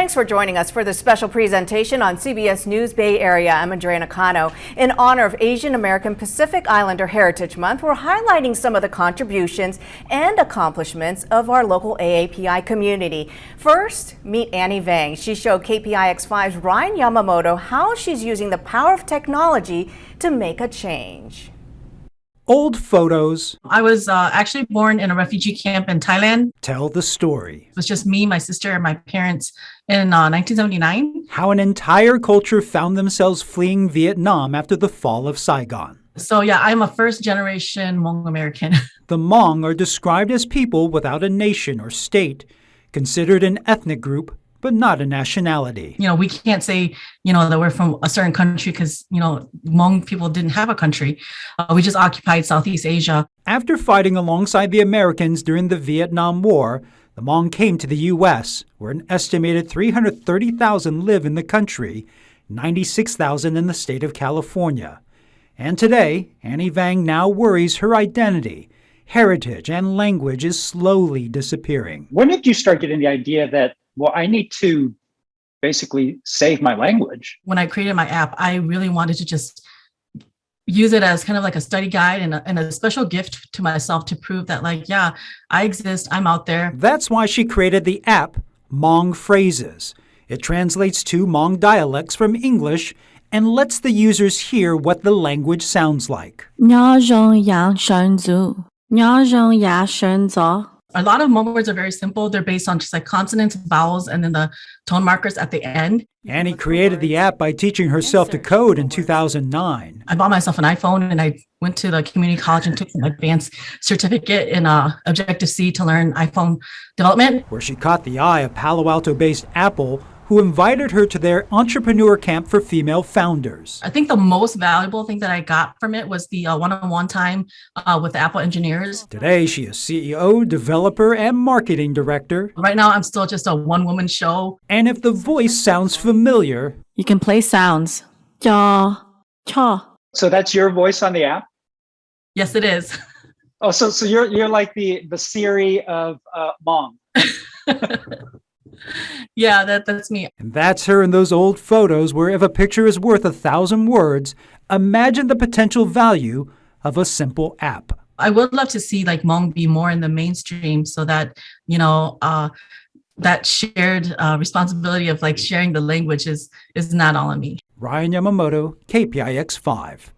Thanks for joining us for this special presentation on CBS News Bay Area. I'm Andrea Nakano. In honor of Asian American Pacific Islander Heritage Month, we're highlighting some of the contributions and accomplishments of our local AAPI community. First, meet Annie Vang. She showed KPIX5's Ryan Yamamoto how she's using the power of technology to make a change. Old photos. I was actually born in a refugee camp in Thailand. Tell the story. It was just me, my sister, and my parents in 1979. How an entire culture found themselves fleeing Vietnam after the fall of Saigon. So yeah, I'm a first generation Hmong American. The Hmong are described as people without a nation or state, considered an ethnic group, but not a nationality. We can't say, that we're from a certain country because, Hmong people didn't have a country. We just occupied Southeast Asia. After fighting alongside the Americans during the Vietnam War, the Hmong came to the U.S., where an estimated 330,000 live in the country, 96,000 in the state of California. And today, Annie Vang now worries her identity, heritage, and language is slowly disappearing. When did you start getting the idea that, well, I need to basically save my language? When I created my app, I really wanted to just use it as kind of like a study guide and a special gift to myself to prove that, I exist, I'm out there. That's why she created the app, Hmong Phrases. It translates two Hmong dialects from English and lets the users hear what the language sounds like. A lot of Hmong words are very simple. They're based on just like consonants, vowels, and then the tone markers at the end. Annie created the app by teaching herself to code in 2009. I bought myself an iPhone and I went to the community college and took an advanced certificate in Objective-C to learn iPhone development. Where she caught the eye of Palo Alto-based Apple, who invited her to their entrepreneur camp for female founders. I think the most valuable thing that I got from it was the one-on-one time with the Apple engineers. Today, she is CEO, developer, and marketing director. Right now, I'm still just a one-woman show. And if the voice sounds familiar, you can play sounds. Ja, cha. So that's your voice on the app? Yes, it is. Oh, so you're like the Siri of Hmong. Yeah, that's me. And that's her in those old photos where if a picture is worth 1,000 words, imagine the potential value of a simple app. I would love to see Hmong be more in the mainstream so that, that shared responsibility of sharing the language is not all on me. Ryan Yamamoto, KPIX5.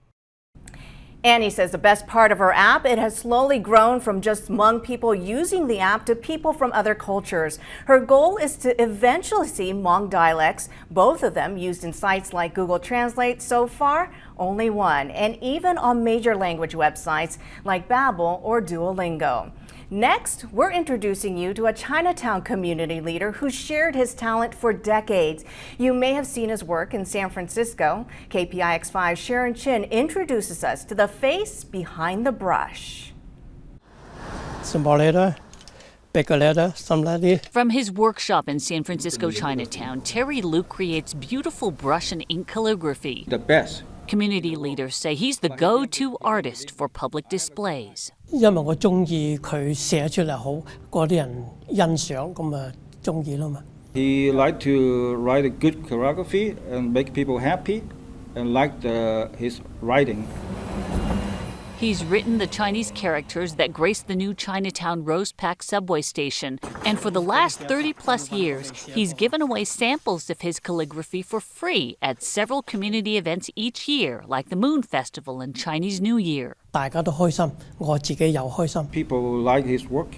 Annie says the best part of her app, it has slowly grown from just Hmong people using the app to people from other cultures. Her goal is to eventually see Hmong dialects, both of them used in sites like Google Translate. So far, only one, and even on major language websites like Babbel or Duolingo. Next, we're introducing you to a Chinatown community leader who shared his talent for decades. You may have seen his work in San Francisco. KPIX5's Sharon Chin introduces us to the face behind the brush. Small letter, big letter, something. From his workshop in San Francisco Chinatown, Terry Luke creates beautiful brush and ink calligraphy. The best. Community leaders say he's the go-to artist for public displays. 因為我中意佢寫出嚟好，嗰啲人欣賞，咁啊中意啦嘛。He liked to write a good choreography and make people happy, and liked his writing. He's written the Chinese characters that grace the new Chinatown Rose Pack subway station. And for the last 30-plus years, he's given away samples of his calligraphy for free at several community events each year, like the Moon Festival and Chinese New Year. 大家都開心，我自己又開心。 People like his work,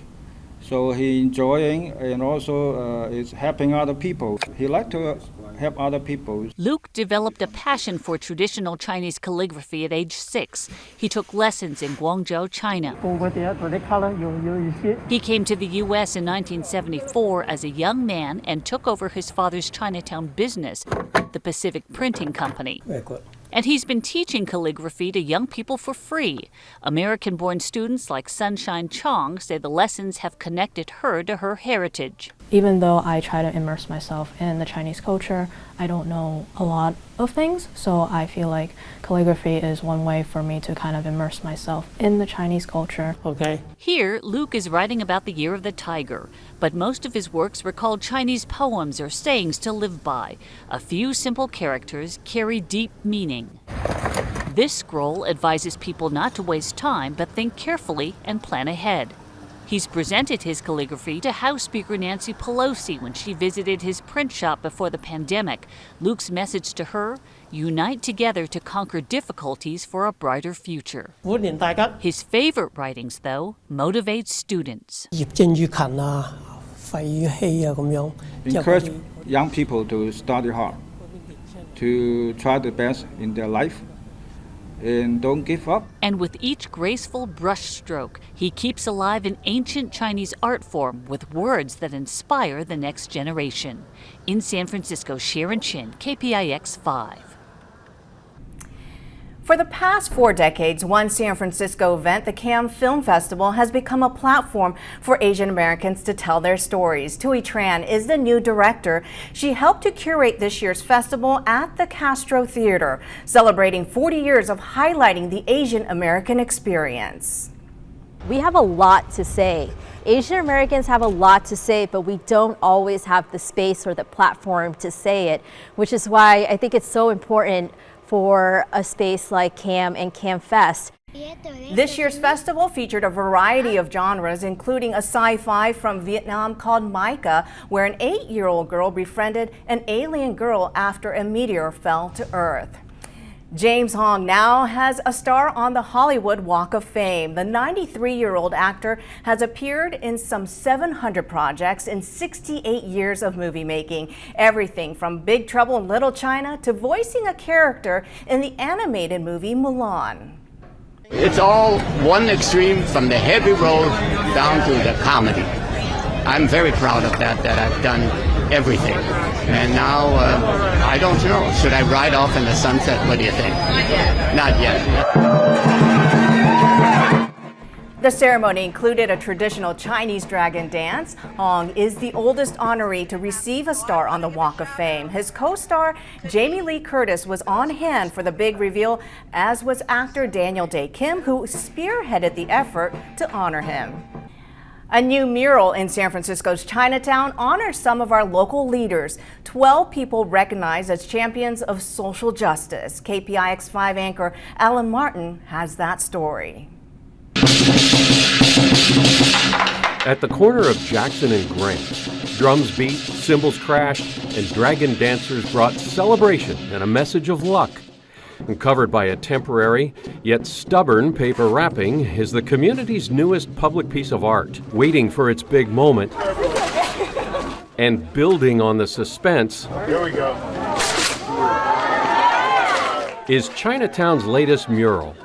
so he enjoying and also is helping other people. He liked to help other people. Luke developed a passion for traditional Chinese calligraphy at age 6. He took lessons in Guangzhou, China. He came to the U.S. in 1974 as a young man and took over his father's Chinatown business, the Pacific Printing Company. Very good. And he's been teaching calligraphy to young people for free. American-born students like Sunshine Chong say the lessons have connected her to her heritage. even though I try to immerse myself in the Chinese culture, I don't know a lot of things. So I feel like calligraphy is one way for me to kind of immerse myself in the Chinese culture. OK， Here, Luke is writing about the Year of the Tiger, but most of his works recall Chinese poems or sayings to live by. A few simple characters carry deep meaning. This scroll advises people not to waste time, but think carefully and plan ahead. He's presented his calligraphy to House Speaker Nancy Pelosi when she visited his print shop before the pandemic. Luke's message to her: unite together to conquer difficulties for a brighter future. 歡迎大家 His favorite writings, though, motivate students. 業精於勤啊，廢於嬉啊咁樣。 Encourage young people to study hard, to try the best in their life, and don't give up. And with each graceful brushstroke, he keeps alive an ancient Chinese art form with words that inspire the next generation. In San Francisco, Sharon Chin, KPIX 5. For the past 4 decades, one San Francisco event, the Cannes Film Festival, has become a platform for Asian Americans to tell their stories. Tui Tran is the new director. She helped to curate this year's festival at the Castro Theater, celebrating 40 years of highlighting the Asian American experience. We have a lot to say. Asian Americans have a lot to say, but we don't always have the space or the platform to say it, which is why I think it's so important for a space like CAM and CAM Fest. This year's festival featured a variety of genres, including a sci-fi from Vietnam called Micah, where an 8-year-old girl befriended an alien girl after a meteor fell to Earth. James Hong now has a star on the Hollywood Walk of Fame. The 93-year-old actor has appeared in some 700 projects in 68 years of movie making. Everything from Big Trouble in Little China to voicing a character in the animated movie Mulan. It's all one extreme from the heavy road down to the comedy. I'm very proud of that I've done everything. And now, I don't know, should I ride off in the sunset? What do you think? Not yet. The ceremony included a traditional Chinese dragon dance. Hong is the oldest honoree to receive a star on the Walk of Fame. His co-star, Jamie Lee Curtis, was on hand for the big reveal, as was actor Daniel Dae Kim, who spearheaded the effort to honor him. A new mural in San Francisco's Chinatown honors some of our local leaders. 12 people recognized as champions of social justice. KPIX 5 anchor Alan Martin has that story. At the corner of Jackson and Grant, drums beat, cymbals crashed, and dragon dancers brought celebration and a message of luck. And covered by a temporary, yet stubborn paper wrapping is the community's newest public piece of art. Waiting for its big moment and building on the suspense Here we go. is Chinatown's latest mural.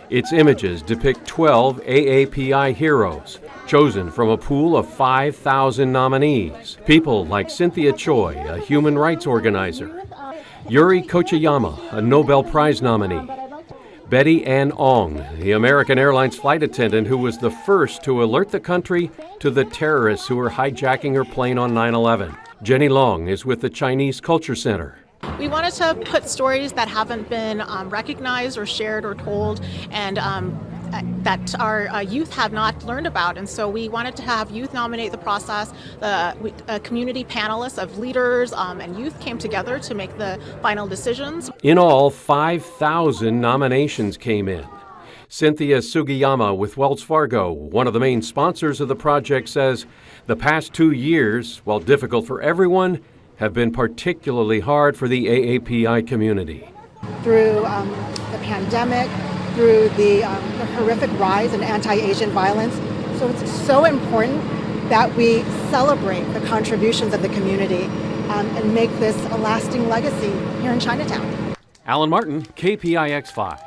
Its images depict 12 AAPI heroes, chosen from a pool of 5,000 nominees. People like Cynthia Choi, a human rights organizer, Yuri Kochiyama, a Nobel Prize nominee, Betty Ann Ong, the American Airlines flight attendant who was the first to alert the country to the terrorists who were hijacking her plane on 9/11. Jenny Long is with the Chinese Culture Center. We wanted to put stories that haven't been recognized or shared or told, and that our youth have not learned about. And so we wanted to have youth nominate the process. A community panelists of leaders and youth came together to make the final decisions. In all, 5,000 nominations came in. Cynthia Sugiyama with Wells Fargo, one of the main sponsors of the project, says the past 2 years, while difficult for everyone, have been particularly hard for the AAPI community. Through the pandemic, through the horrific rise in anti-Asian violence. So it's so important that we celebrate the contributions of the community and make this a lasting legacy here in Chinatown. Alan Martin, KPIX 5.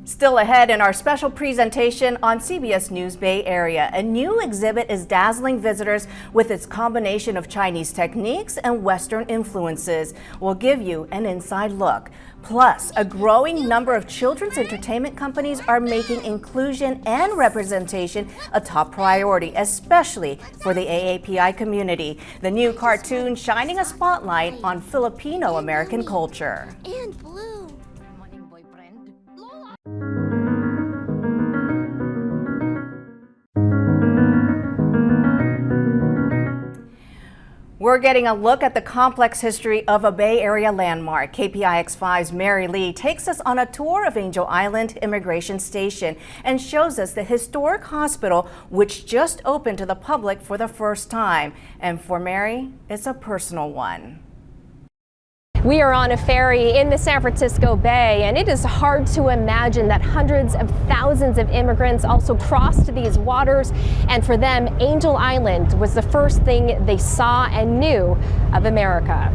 Still ahead in our special presentation on CBS News Bay Area, a new exhibit is dazzling visitors with its combination of Chinese techniques and Western influences. We'll give you an inside look. Plus, a growing number of children's entertainment companies are making inclusion and representation a top priority, especially for the AAPI community. The new cartoon shining a spotlight on Filipino-American culture. And blue. We're getting a look at the complex history of a Bay Area landmark. KPIX5's Mary Lee takes us on a tour of Angel Island Immigration Station and shows us the historic hospital, which just opened to the public for the first time. And for Mary, it's a personal one. We are on a ferry in the San Francisco Bay, and it is hard to imagine that hundreds of thousands of immigrants also crossed these waters, and for them, Angel Island was the first thing they saw and knew of America.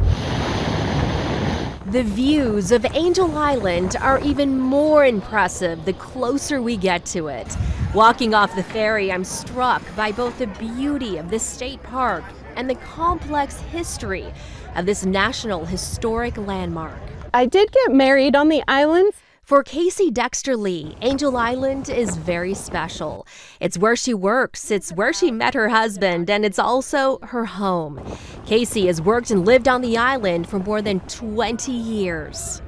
The views of Angel Island are even more impressive the closer we get to it. Walking off the ferry, I'm struck by both the beauty of this state park and the complex history of this National Historic Landmark. I did get married on the island. For Casey Dexter Lee, Angel Island is very special. It's where she works, it's where she met her husband, and it's also her home. Casey has worked and lived on the island for more than 20 years.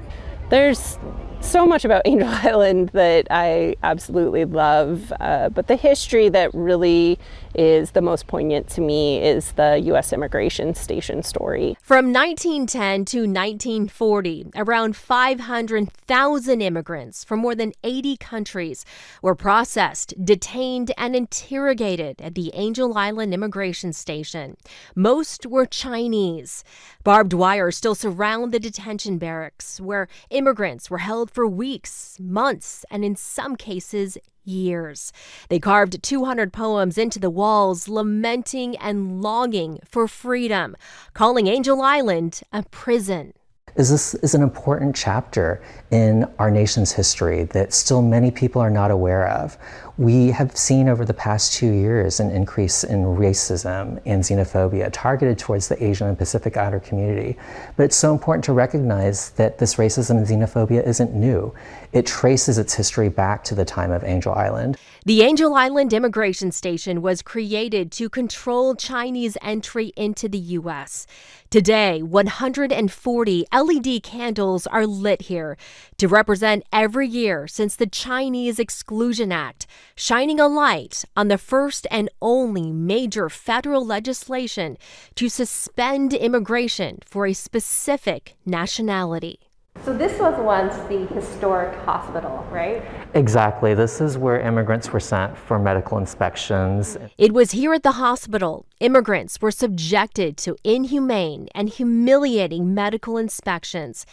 There's so much about Angel Island that I absolutely love, but the history that really is the most poignant to me is the U.S. Immigration Station story. From 1910 to 1940, around 500,000 immigrants from more than 80 countries were processed, detained, and interrogated at the Angel Island Immigration Station. Most were Chinese. Barbed wire still surround the detention barracks, where immigrants were held for weeks, months, and in some cases, years. They carved 200 poems into the walls, lamenting and longing for freedom, calling Angel Island a prison. This is an important chapter in our nation's history that still many people are not aware of. We have seen over the past 2 years an increase in racism and xenophobia targeted towards the Asian and Pacific Islander community. But it's so important to recognize that this racism and xenophobia isn't new. It traces its history back to the time of Angel Island. The Angel Island Immigration Station was created to control Chinese entry into the U.S. Today, 140 LED candles are lit here to represent every year since the Chinese Exclusion Act, shining a light on the first and only major federal legislation to suspend immigration for a specific nationality. So this was once the historic hospital, right? Exactly. This is where immigrants were sent for medical inspections. It was here at the hospital immigrants were subjected to inhumane and humiliating medical inspections.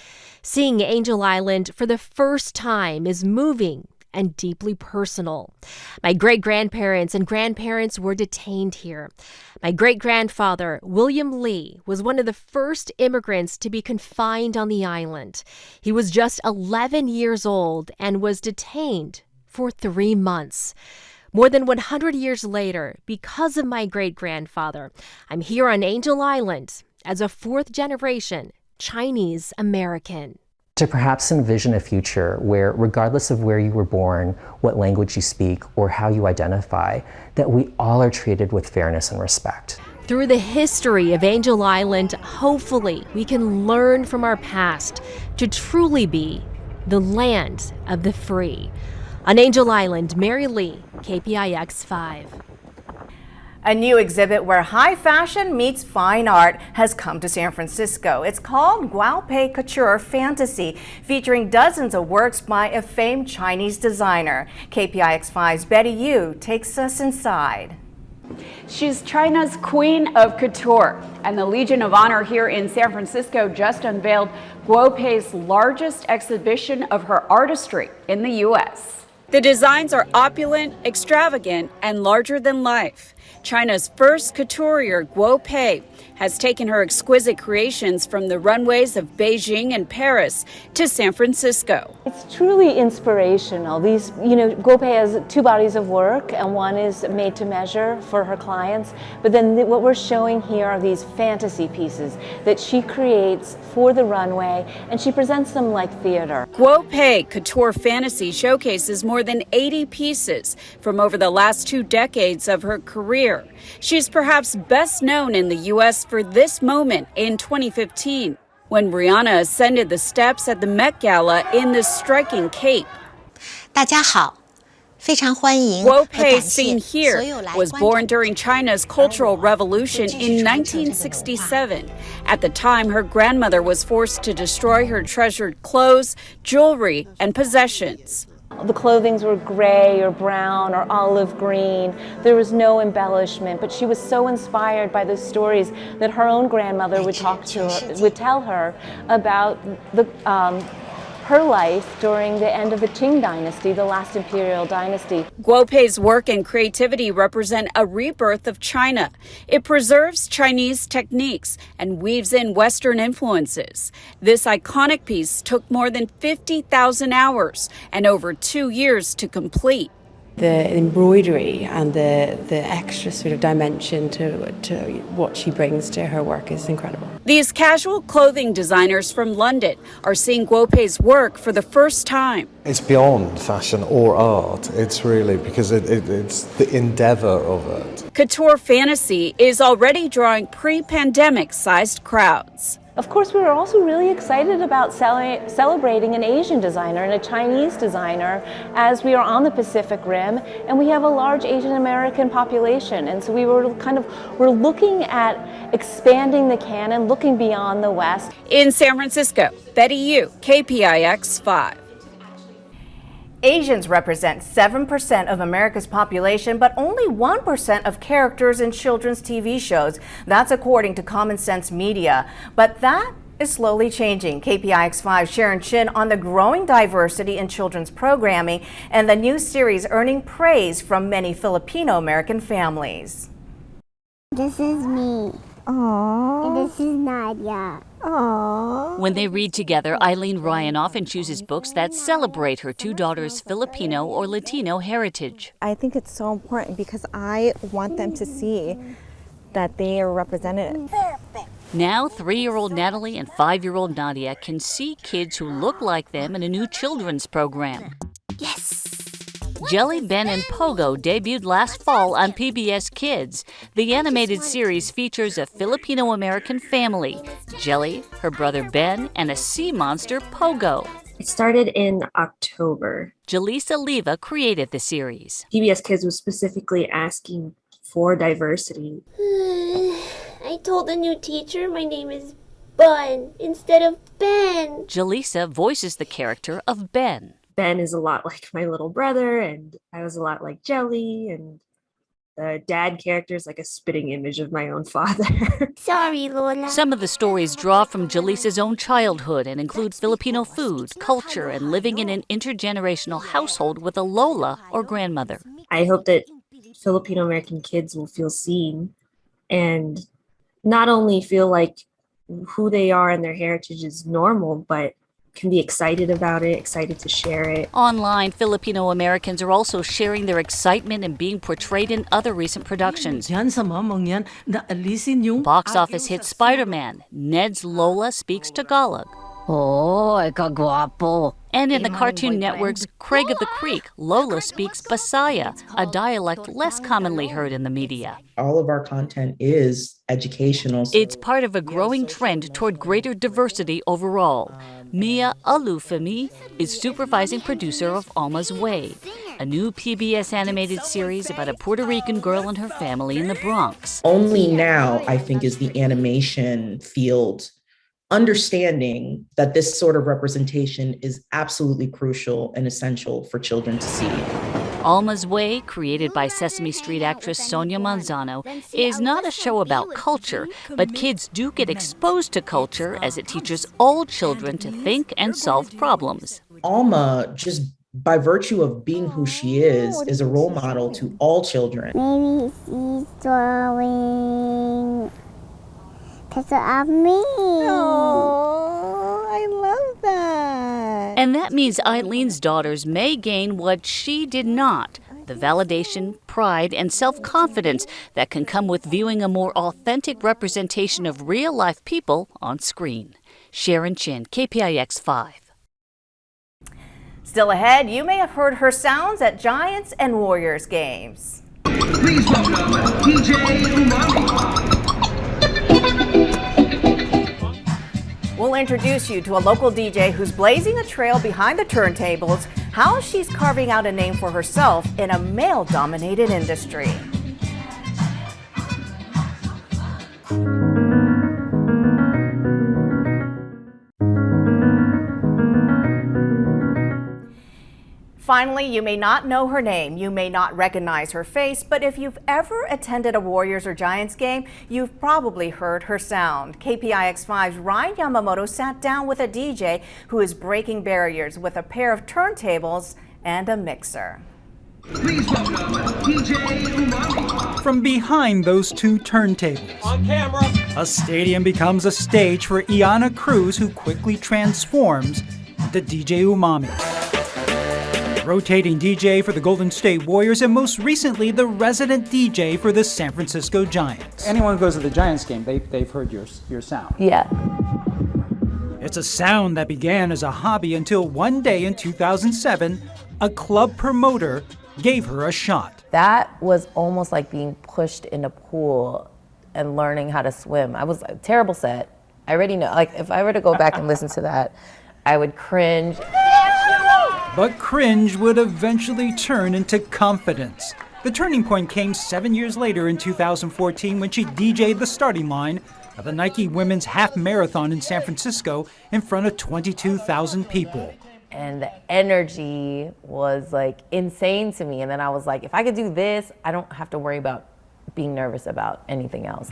Seeing Angel Island for the first time is moving and deeply personal. My great-grandparents and grandparents were detained here. My great-grandfather, William Lee, was one of the first immigrants to be confined on the island. He was just 11 years old and was detained for 3 months. More than 100 years later, because of my great-grandfather, I'm here on Angel Island as a fourth-generation Chinese American. To perhaps envision a future where, regardless of where you were born, what language you speak, or how you identify, that we all are treated with fairness and respect. Through the history of Angel Island, hopefully we can learn from our past to truly be the land of the free. On Angel Island, Mary Lee, KPIX 5. A new exhibit where high fashion meets fine art has come to San Francisco. It's called Gualpe Couture Fantasy, featuring dozens of works by a famed Chinese designer. KPIX5's Betty Yu takes us inside. She's China's Queen of Couture, and the Legion of Honor here in San Francisco just unveiled Gualpe's largest exhibition of her artistry in the U.S. The designs are opulent, extravagant, and larger than life. China's first couturier, Gualpe, has taken her exquisite creations from the runways of Beijing and Paris to San Francisco. It's truly inspirational. Gualpe has two bodies of work, and one is made to measure for her clients. But then what we're showing here are these fantasy pieces that she creates for the runway, and she presents them like theater. Gualpe Couture Fantasy showcases more than 80 pieces from over the last 2 decades of her career. She's perhaps best known in the U.S. for this moment in 2015, when Rihanna ascended the steps at the Met Gala in this striking cape. 大家好。 Gualpe, seen here, was born during China's Cultural Revolution in 1967. At the time, her grandmother was forced to destroy her treasured clothes, jewelry, and possessions. The clothings were gray or brown or olive green. There was no embellishment, but she was so inspired by the stories that her own grandmother would tell her about her life during the end of the Qing dynasty, the last imperial dynasty. Gualpe's work and creativity represent a rebirth of China. It preserves Chinese techniques and weaves in Western influences. This iconic piece took more than 50,000 hours and over 2 years to complete. The embroidery and the extra sort of dimension to what she brings to her work is incredible. These casual clothing designers from London are seeing Gualpe's work for the first time. It's beyond fashion or art. It's really because it's the endeavor of it. Couture Fantasy is already drawing pre-pandemic sized crowds. Of course, we were also really excited about celebrating an Asian designer and a Chinese designer as we are on the Pacific Rim, and we have a large Asian American population. And so we're looking at expanding the canon, looking beyond the West. In San Francisco, Betty Yu, KPIX 5. Asians represent 7% of America's population, but only 1% of characters in children's TV shows. That's according to Common Sense Media. But that is slowly changing. KPIX5 Sharon Chin on the growing diversity in children's programming and the new series earning praise from many Filipino-American families. This is me. Aww. And this is Nadia. Aww. When they read together, Eileen Ryan often chooses books that celebrate her two daughters' Filipino or Latino heritage. I think it's so important because I want them to see that they are represented. Now, 3-year-old Natalie and 5-year-old Nadia can see kids who look like them in a new children's program. Yes! Jelly, Ben, and Pogo debuted last fall on PBS Kids. The animated series features a Filipino-American family, Jelly, her brother Ben, and a sea monster, Pogo. It started in October. Jaleesa Leva created the series. PBS Kids was specifically asking for diversity. I told the new teacher my name is Bun instead of Ben. Jaleesa voices the character of Ben. Ben is a lot like my little brother, and I was a lot like Jelly, and the dad character is like a spitting image of my own father. Sorry, Lola. Some of the stories draw from Jaleesa's own childhood and include Filipino food, culture, and living in an intergenerational household with a Lola or grandmother. I hope that Filipino American kids will feel seen and not only feel like who they are and their heritage is normal, but can be excited about it, excited to share it. Online, Filipino Americans are also sharing their excitement and being portrayed in other recent productions. Box office hit Spider-Man. Ned's Lola speaks Tagalog. Oh, guapo. And in the Cartoon Network's Craig of the Creek, Lola speaks Bisaya, a dialect less commonly heard in the media. All of our content is educational. It's part of a growing trend toward greater diversity overall. Mia Alufemi is supervising producer of Alma's Way, a new PBS animated series about a Puerto Rican girl and her family in the Bronx. Only now, I think, is the animation field understanding that this sort of representation is absolutely crucial and essential for children to see. Alma's Way, created by Sesame Street actress Sonia Manzano, is not a show about culture, but kids do get exposed to culture as it teaches all children to think and solve problems. Alma just by virtue of being who she is a role model to all children. Maybe she's drawing picture of me. Oh, I love that. And that means Eileen's daughters may gain what she did not: the validation, pride, and self-confidence that can come with viewing a more authentic representation of real-life people on screen. Sharon Chin, KPIX 5. Still ahead, you may have heard her sounds at Giants and Warriors games. Please welcome DJ Umami. We'll introduce you to a local DJ who's blazing a trail behind the turntables, how she's carving out a name for herself in a male-dominated industry. Finally, you may not know her name, you may not recognize her face, but if you've ever attended a Warriors or Giants game, you've probably heard her sound. KPIX 5's Ryan Yamamoto sat down with a DJ who is breaking barriers with a pair of turntables and a mixer. Please welcome DJ Umami. From behind those two turntables, On camera. a stadium becomes a stage for Iana Cruz, who quickly transforms into DJ Umami. Rotating DJ for the Golden State Warriors, and most recently the resident DJ for the San Francisco Giants. Anyone who goes to the Giants game, they've heard your sound. Yeah. It's a sound that began as a hobby until one day in 2007, a club promoter gave her a shot. That was almost like being pushed in a pool and learning how to swim. I was a terrible set. I already know, like if I were to go back and listen to that, I would cringe. But cringe would eventually turn into confidence. The turning point came 7 years later in 2014 when she DJ'd the starting line of the Nike Women's Half Marathon in San Francisco in front of 22,000 people. And the energy was like insane to me. And then I was like, if I could do this, I don't have to worry about being nervous about anything else.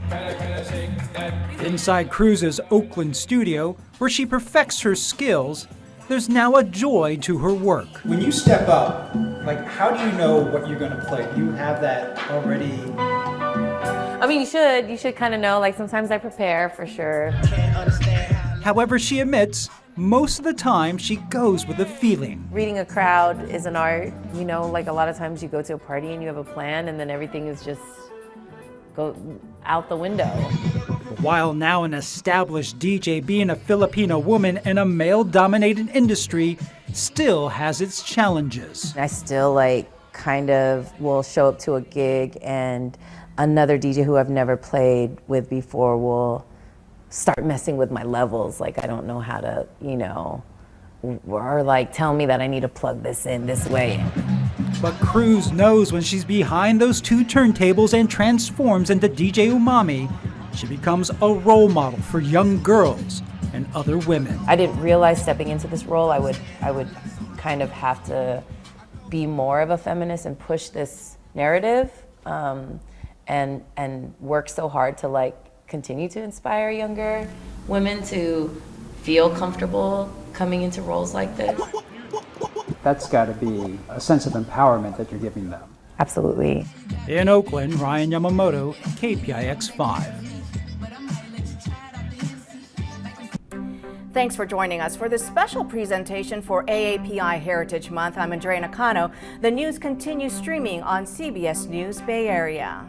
Inside Cruz's Oakland studio, where she perfects her skills, there's now a joy to her work. When you step up, like how do you know what you're gonna play? Do you have that already? I mean, you should kind of know, like sometimes I prepare for sure. However, she admits, most of the time she goes with a feeling. Reading a crowd is an art, you know, like a lot of times you go to a party and you have a plan and then everything is just go out the window. While now an established DJ, being a Filipino woman in a male-dominated industry still has its challenges. I still like kind of will show up to a gig and another DJ who I've never played with before will start messing with my levels. Like I don't know how to, you know, or like tell me that I need to plug this in this way. But Cruz knows when she's behind those two turntables and transforms into DJ Umami, she becomes a role model for young girls and other women. I didn't realize stepping into this role I would kind of have to be more of a feminist and push this narrative and work so hard to like continue to inspire younger women to feel comfortable coming into roles like this. That's got to be a sense of empowerment that you're giving them. Absolutely. In Oakland, Ryan Yamamoto, KPIX 5. Thanks for joining us for this special presentation for AAPI Heritage Month. I'm Andrea Nakano. The news continues streaming on CBS News Bay Area.